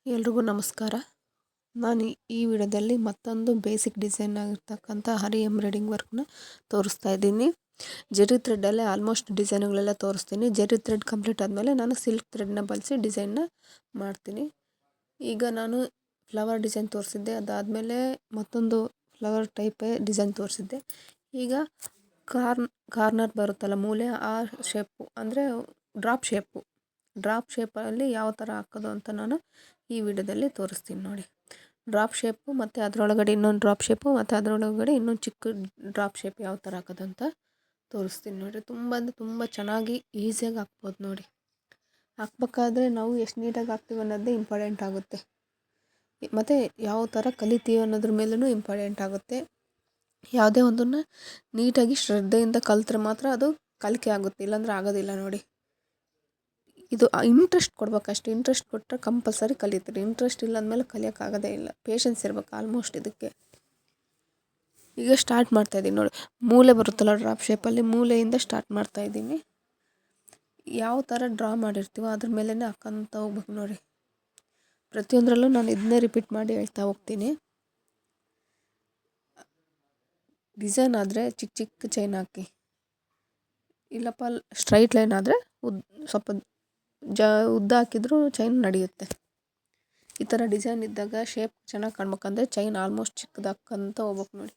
ಎಲ್ರಿಗೂ ನಮಸ್ಕಾರ. ನಾನು ಈ ವಿಡಿಯೋದಲ್ಲಿ ಮತ್ತೊಂದು ಬೇಸಿಕ್ ಡಿಸೈನ್ ಆಗಿರ್ತಕ್ಕಂಥ ಹರಿ ಎಂಬ್ರಾಯ್ಡಿಂಗ್ ವರ್ಕ್ನ ತೋರಿಸ್ತಾ ಇದ್ದೀನಿ. ಜೆರಿ ಥ್ರೆಡ್ಡಲ್ಲೇ ಆಲ್ಮೋಸ್ಟ್ ಡಿಸೈನ್ಗಳೆಲ್ಲ ತೋರಿಸ್ತೀನಿ. ಜೆರಿ ಥ್ರೆಡ್ ಕಂಪ್ಲೀಟ್ ಆದಮೇಲೆ ನಾನು ಸಿಲ್ಕ್ ಥ್ರೆಡ್ನ ಬಳಸಿ ಡಿಸೈನ್ನ ಮಾಡ್ತೀನಿ. ಈಗ ನಾನು ಫ್ಲವರ್ ಡಿಸೈನ್ ತೋರಿಸಿದ್ದೆ, ಅದಾದಮೇಲೆ ಮತ್ತೊಂದು ಫ್ಲವರ್ ಟೈಪೇ ಡಿಸೈನ್ ತೋರಿಸಿದ್ದೆ. ಈಗ ಕಾರ್ನರ್ ಬರುತ್ತಲ್ಲ ಮೂಲೆ, ಆ ಶೇಪು ಅಂದರೆ ಡ್ರಾಪ್ ಶೇಪಲ್ಲಿ ಯಾವ ಥರ ಹಾಕೋದು ಅಂತ ನಾನು ಈ ವಿಡಿಯೋದಲ್ಲಿ ತೋರಿಸ್ತೀನಿ ನೋಡಿ. ಡ್ರಾಪ್ ಶೇಪು ಮತ್ತು ಅದರೊಳಗಡೆ ಇನ್ನೊಂದು ಡ್ರಾಪ್ ಶೇಪು ಮತ್ತು ಅದರೊಳಗಡೆ ಇನ್ನೊಂದು ಚಿಕ್ಕ ಡ್ರಾಪ್ ಶೇಪ್ ಯಾವ ಥರ ಹಾಕೋದು ಅಂತ ತೋರಿಸ್ತೀನಿ ನೋಡಿ. ತುಂಬ ಚೆನ್ನಾಗಿ ಈಸಿಯಾಗಿ ಹಾಕ್ಬೋದು ನೋಡಿ. ಹಾಕ್ಬೇಕಾದ್ರೆ ನಾವು ಎಷ್ಟು ನೀಟಾಗಿ ಹಾಕ್ತೀವಿ ಅನ್ನೋದೇ ಇಂಪಾರ್ಟೆಂಟ್ ಆಗುತ್ತೆ, ಮತ್ತು ಯಾವ ಥರ ಕಲಿತೀವಿ ಅನ್ನೋದ್ರ ಮೇಲೂ ಇಂಪಾರ್ಟೆಂಟ್ ಆಗುತ್ತೆ. ಯಾವುದೇ ಒಂದನ್ನು ನೀಟಾಗಿ ಶ್ರದ್ಧೆಯಿಂದ ಕಲಿತ್ರೆ ಮಾತ್ರ ಅದು ಕಲಿಕೆ ಆಗುತ್ತೆ, ಇಲ್ಲಾಂದರೆ ಆಗೋದಿಲ್ಲ ನೋಡಿ. ಇದು ಇಂಟ್ರೆಸ್ಟ್ ಕೊಡ್ಬೇಕಷ್ಟು. ಇಂಟ್ರೆಸ್ಟ್ ಕೊಟ್ಟರೆ ಕಂಪಲ್ಸರಿ ಕಲಿತೀರಿ. ಇಂಟ್ರೆಸ್ಟ್ ಇಲ್ಲ ಅಂದಮೇಲೆ ಕಲಿಯೋಕ್ಕಾಗೋದೇ ಇಲ್ಲ. ಪೇಷನ್ಸ್ ಇರಬೇಕು ಆಲ್ಮೋಸ್ಟ್ ಇದಕ್ಕೆ. ಈಗ ಸ್ಟಾರ್ಟ್ ಮಾಡ್ತಾಯಿದ್ದೀನಿ ನೋಡಿ. ಮೂಲೆ ಬರುತ್ತಲ್ಲ ಡ್ರಾಪ್ ಶೇಪಲ್ಲಿ, ಮೂಲೆಯಿಂದ ಸ್ಟಾರ್ಟ್ ಮಾಡ್ತಾಯಿದ್ದೀನಿ. ಯಾವ ಥರ ಡ್ರಾ ಮಾಡಿರ್ತೀವೋ ಅದ್ರ ಮೇಲೇ ಹಾಕೋಂತ ಹೋಗ್ಬೇಕು ನೋಡಿ. ಪ್ರತಿಯೊಂದರಲ್ಲೂ ನಾನು ಇದನ್ನೇ ರಿಪೀಟ್ ಮಾಡಿ ಹೇಳ್ತಾ ಹೋಗ್ತೀನಿ. ಡಿಸೈನ್ ಆದರೆ ಚಿಕ್ಕ ಚಿಕ್ಕ ಚೈನ್ ಹಾಕಿ, ಇಲ್ಲಪ್ಪ ಸ್ಟ್ರೈಟ್ ಲೈನ್ ಆದರೆ ಸ್ವಲ್ಪ ಉದ್ದ ಹಾಕಿದ್ರೂ ಚೈನ್ ನಡೆಯುತ್ತೆ. ಈ ಥರ ಡಿಸೈನ್ ಇದ್ದಾಗ ಶೇಪ್ ಚೆನ್ನಾಗಿ ಕಾಣ್ಬೇಕಂದ್ರೆ ಚೈನ್ ಆಲ್ಮೋಸ್ಟ್ ಚಿಕ್ಕದು ಹಾಕ್ಕಂತ ಹೋಗ್ಬೇಕು ನೋಡಿ.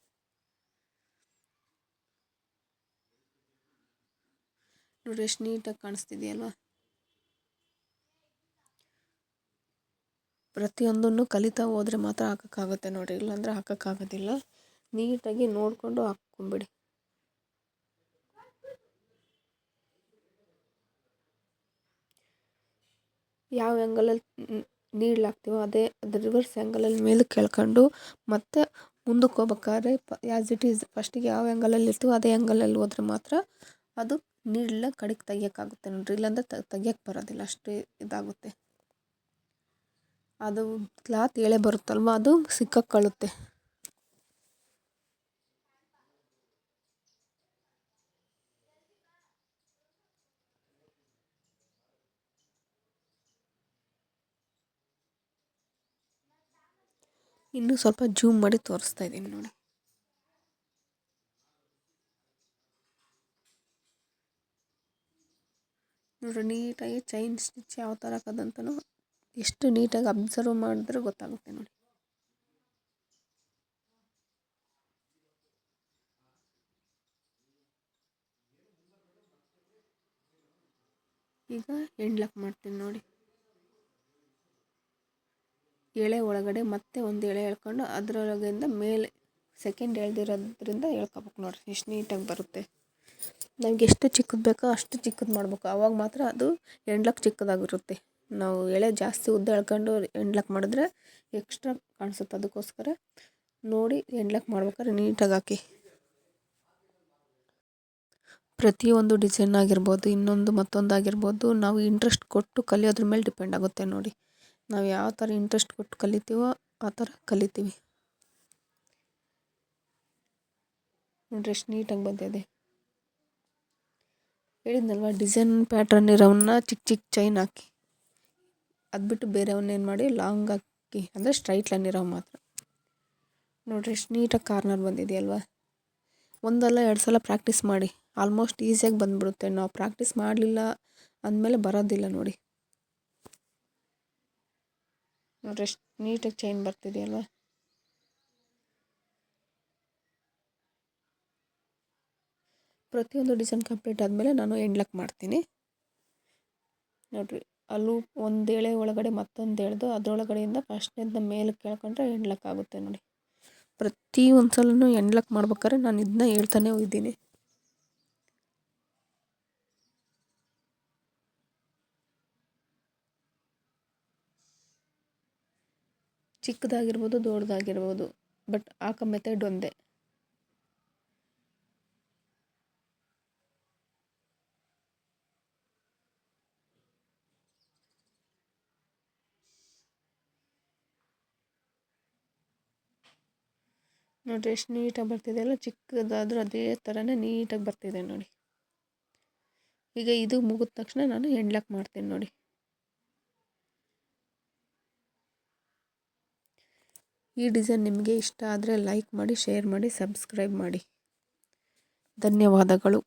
ನೋಡಿರಿ ಎಷ್ಟು ನೀಟಾಗಿ ಕಾಣಿಸ್ತಿದೆಯಲ್ವ. ಪ್ರತಿಯೊಂದನ್ನು ಕಲಿತಾ ಹೋದರೆ ಮಾತ್ರ ಹಾಕೋಕ್ಕಾಗುತ್ತೆ ನೋಡಿರಿ, ಇಲ್ಲಾಂದರೆ ಹಾಕೋಕ್ಕಾಗೋದಿಲ್ಲ. ನೀಟಾಗಿ ನೋಡಿಕೊಂಡು ಹಾಕ್ಕೊಂಬಿಡಿ. ಯಾವ ಆ್ಯಂಗಲಲ್ಲಿ ನೀಡ್ಲ್ ಹಾಕ್ತೀವೋ ಅದು ರಿವರ್ಸ್ ಆ್ಯಂಗಲಲ್ಲಿ ಮೇಲಕ್ಕೆ ಕೇಳ್ಕೊಂಡು ಮತ್ತೆ ಮುಂದಕ್ಕೆ ಹೋಗ್ಬೇಕಾದ್ರೆ ಆ್ಯಸ್ ಇಟ್ ಈಸ್ ಫಸ್ಟಿಗೆ ಯಾವ ಆ್ಯಂಗಲಲ್ಲಿ ಇರ್ತೀವೋ ಅದೇ ಆ್ಯಂಗಲಲ್ಲಿ ಹೋದ್ರೆ ಮಾತ್ರ ಅದು ನೀಡ್ಲ ಕಡೆಗೆ ತೆಗಿಯೋಕ್ಕಾಗುತ್ತೆ ನೋಡಿರಿ, ಇಲ್ಲಾಂದರೆ ತೆಗಿಯೋಕ್ಕೆ ಬರೋದಿಲ್ಲ, ಅಷ್ಟು ಇದಾಗುತ್ತೆ. ಅದು ಕ್ಲಾತ್ ಎಳೆ ಬರುತ್ತಲ್ವ, ಅದು ಸಿಕ್ಕಾಕೊಳ್ಳುತ್ತೆ. ಇನ್ನೂ ಸ್ವಲ್ಪ ಜೂಮ್ ಮಾಡಿ ತೋರಿಸ್ತಾ ಇದ್ದೀನಿ ನೋಡಿ. ನೋಡ್ರಿ ನೀಟಾಗಿ ಚೈನ್ ಸ್ಟಿಚ್ ಯಾವ ಥರ ಹಾಕೋದಂತನೂ ಎಷ್ಟು ನೀಟಾಗಿ ಅಬ್ಸರ್ವ್ ಮಾಡಿದ್ರೆ ಗೊತ್ತಾಗುತ್ತೆ ನೋಡಿ. ಈಗ ಎಂಡ್ಲಾಕ್ ಮಾಡ್ತೀನಿ ನೋಡಿ. ಎಳೆ ಒಳಗಡೆ ಮತ್ತೆ ಒಂದು ಎಳೆ ಎಳ್ಕೊಂಡು ಅದರೊಳಗಿಂದ ಮೇಲೆ ಸೆಕೆಂಡ್ ಎಳ್ದಿರೋದ್ರಿಂದ ಎಳ್ಕೊಬೇಕು ನೋಡಿರಿ, ಎಷ್ಟು ನೀಟಾಗಿ ಬರುತ್ತೆ. ನಮಗೆ ಎಷ್ಟು ಚಿಕ್ಕದು ಬೇಕೋ ಅಷ್ಟು ಚಿಕ್ಕದು ಮಾಡಬೇಕು, ಆವಾಗ ಮಾತ್ರ ಅದು ಎಂಡ್ಲಾಕ್ ಚಿಕ್ಕದಾಗಿರುತ್ತೆ. ನಾವು ಎಳೆ ಜಾಸ್ತಿ ಉದ್ದ ಎಳ್ಕೊಂಡು ಎಂಡ್ಲಾಕ್ ಮಾಡಿದ್ರೆ ಎಕ್ಸ್ಟ್ರಾ ಕಾಣಿಸುತ್ತೆ. ಅದಕ್ಕೋಸ್ಕರ ನೋಡಿ ಎಂಡ್ಲಾಕ್ ಮಾಡ್ಬೇಕಾದ್ರೆ ನೀಟಾಗಿ ಹಾಕಿ. ಪ್ರತಿಯೊಂದು ಡಿಸೈನ್ ಆಗಿರ್ಬೋದು, ಇನ್ನೊಂದು ಮತ್ತೊಂದು ಆಗಿರ್ಬೋದು, ನಾವು ಇಂಟ್ರೆಸ್ಟ್ ಕೊಟ್ಟು ಕಲಿಯೋದ್ರ ಮೇಲೆ ಡಿಪೆಂಡ್ ಆಗುತ್ತೆ ನೋಡಿ. ನಾವು ಯಾವ ಥರ ಇಂಟ್ರೆಸ್ಟ್ ಕೊಟ್ಟು ಕಲಿತೀವೋ ಆ ಥರ ಕಲಿತೀವಿ ನೋಡ್ರಿ. ಎಷ್ಟು ನೀಟಾಗಿ ಬಂದಿದೆ. ಹೇಳಿದ್ನಲ್ವ, ಡಿಸೈನ್ ಪ್ಯಾಟ್ರನ್ ಇರೋವನ್ನ ಚಿಕ್ಕ ಚಿಕ್ಕ ಚೈನ್ ಹಾಕಿ, ಅದು ಬಿಟ್ಟು ಬೇರೆಯವನ್ನೇನು ಮಾಡಿ ಲಾಂಗ್ ಹಾಕಿ, ಅಂದರೆ ಸ್ಟ್ರೈಟ್ ಲೈನ್ ಇರೋ ಮಾತ್ರ. ನೋಡ್ರಿ ಎಷ್ಟು ನೀಟಾಗಿ ಕಾರ್ನರ್ ಬಂದಿದೆಯಲ್ವ. ಒಂದಲ್ಲ ಎರಡು ಸಲ ಪ್ರಾಕ್ಟೀಸ್ ಮಾಡಿ, ಆಲ್ಮೋಸ್ಟ್ ಈಸಿಯಾಗಿ ಬಂದುಬಿಡುತ್ತೆ. ನಾವು ಪ್ರಾಕ್ಟೀಸ್ ಮಾಡಲಿಲ್ಲ ಅಂದಮೇಲೆ ಬರೋದಿಲ್ಲ ನೋಡಿ. ನೋಡ್ರಿ ಎಷ್ಟು ನೀಟಾಗಿ ಚೈನ್ ಬರ್ತಿದೆಯಲ್ವ. ಪ್ರತಿಯೊಂದು ಡಿಸೈನ್ ಕಂಪ್ಲೀಟ್ ಆದಮೇಲೆ ನಾನು ಎಂಡ್ಲಾಕ್ ಮಾಡ್ತೀನಿ ನೋಡಿರಿ. ಅಲ್ಲೂ ಒಂದು ಎಳೆ ಒಳಗಡೆ ಮತ್ತೊಂದು ಎಳೆದು ಅದರೊಳಗಡೆಯಿಂದ ಫಸ್ಟ್ನೇದನ್ನ ಮೇಲಕ್ಕೆ ಕೇಳ್ಕೊಂಡ್ರೆ ಎಂಡ್ಲಾಕ್ ಆಗುತ್ತೆ ನೋಡಿ. ಪ್ರತಿ ಒಂದು ಸಲನೂ ಎಂಡ್ಲಾಕ್ ಮಾಡ್ಬೇಕಾದ್ರೆ ನಾನು ಇದನ್ನ ಹೇಳ್ತಾನೆ ಹೋಗಿದ್ದೀನಿ. ಚಿಕ್ಕದಾಗಿರ್ಬೋದು ದೊಡ್ಡದಾಗಿರ್ಬೋದು, ಬಟ್ ಹಾಕೋ ಮೆಥಡ್ ಒಂದೇ. ನೋಡಿರಿ ಎಷ್ಟು ನೀಟಾಗಿ ಬರ್ತಿದೆಯಲ್ಲ. ಚಿಕ್ಕದಾದರೂ ಅದೇ ಥರನೇ ನೀಟಾಗಿ ಬರ್ತಿದೆ ನೋಡಿ. ಈಗ ಇದು ಮುಗಿದ ತಕ್ಷಣ ನಾನು ಎಂಡ್ಲಾಕ್ ಮಾಡ್ತೀನಿ ನೋಡಿ. ಈ ಡಿಸೈನ್ ನಿಮಗೆ ಇಷ್ಟ ಆದರೆ ಲೈಕ್ ಮಾಡಿ, ಶೇರ್ ಮಾಡಿ, ಸಬ್ಸ್ಕ್ರೈಬ್ ಮಾಡಿ. ಧನ್ಯವಾದಗಳು.